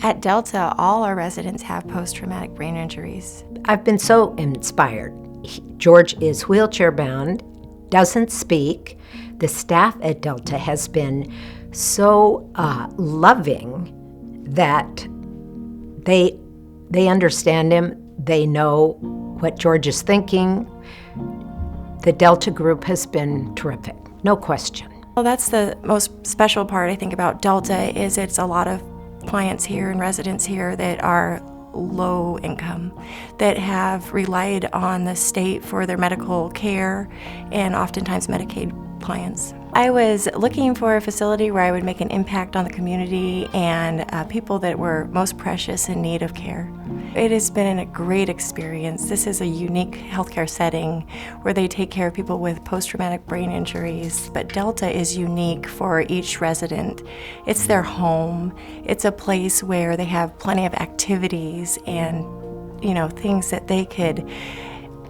At Delta, all our residents have post-traumatic brain injuries. I've been so inspired. George is wheelchair-bound, doesn't speak. The staff at Delta has been so loving that they understand him. They know what George is thinking. The Delta group has been terrific, no question. Well, that's the most special part, I think, about Delta is it's a lot of clients here and residents here that are low income, that have relied on the state for their medical care and oftentimes Medicaid plans. I was looking for a facility where I would make an impact on the community and people that were most precious in need of care. It has been a great experience. This is a unique healthcare setting where they take care of people with post-traumatic brain injuries, but Delta is unique for each resident. It's their home. It's a place where they have plenty of activities and, things that they could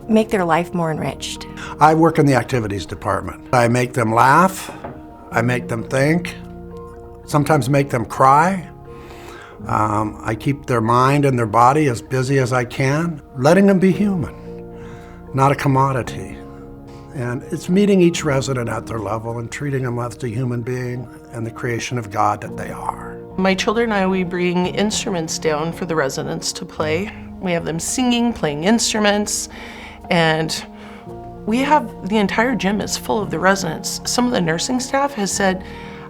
make their life more enriched. I work in the activities department. I make them laugh, I make them think, sometimes make them cry. I keep their mind and their body as busy as I can, letting them be human, not a commodity. And it's meeting each resident at their level and treating them as a human being and the creation of God that they are. My children and I, we bring instruments down for the residents to play. We have them singing, playing instruments, and we have the entire gym is full of the residents. Some of the nursing staff has said,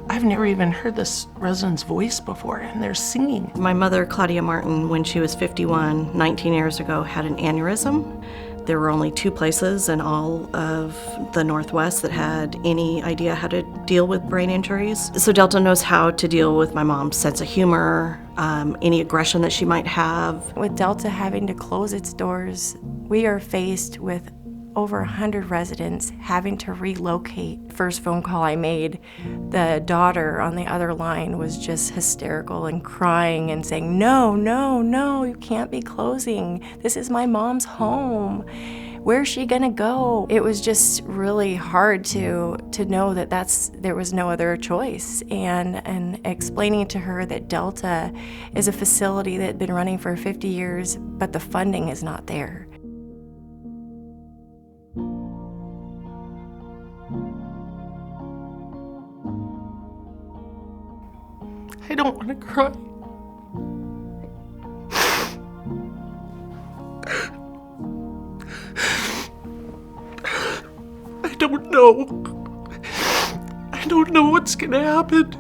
I've never even heard this resident's voice before, and they're singing. My mother, Claudia Martin, when she was 51, 19 years ago, had an aneurysm. There were only 2 places in all of the Northwest that had any idea how to deal with brain injuries. So Delta knows how to deal with my mom's sense of humor, any aggression that she might have. With Delta having to close its doors, we are faced with over 100 residents having to relocate. First phone call I made, the daughter on the other line was just hysterical and crying and saying, no, you can't be closing. This is my mom's home. Where's she gonna go? It was just really hard to know that there was no other choice, and explaining to her that Delta is a facility that had been running for 50 years, but the funding is not there. I don't want to cry. I don't know. I don't know what's gonna happen.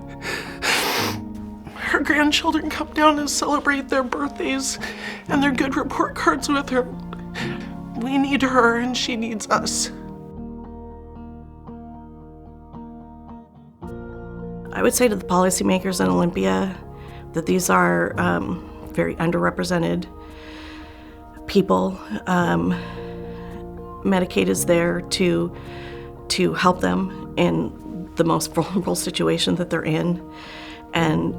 Her grandchildren come down and celebrate their birthdays and their good report cards with her. We need her and she needs us. I would say to the policymakers in Olympia that these are very underrepresented people. Medicaid is there to help them in the most vulnerable situation that they're in, and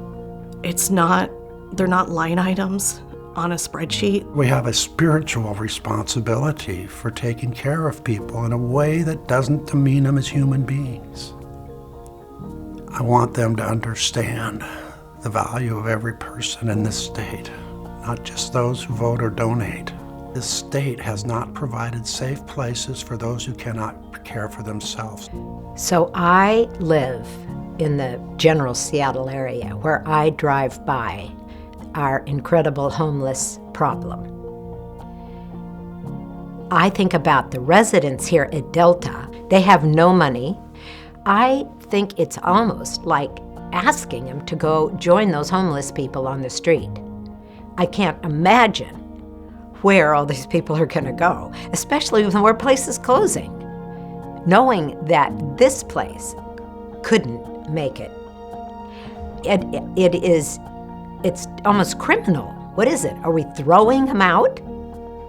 they're not line items on a spreadsheet. We have a spiritual responsibility for taking care of people in a way that doesn't demean them as human beings. I want them to understand the value of every person in this state, not just those who vote or donate. This state has not provided safe places for those who cannot care for themselves. So I live in the general Seattle area where I drive by our incredible homeless problem. I think about the residents here at Delta. They have no money. I think it's almost like asking them to go join those homeless people on the street. I can't imagine where all these people are going to go, especially when more places closing, knowing that this place couldn't make it. It's almost criminal. What is it? Are we throwing them out?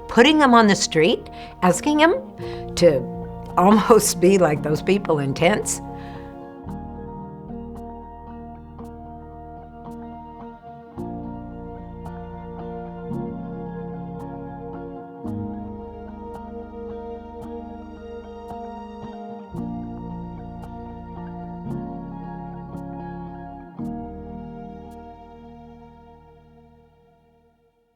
Putting them on the street? Asking them to almost be like those people in tents?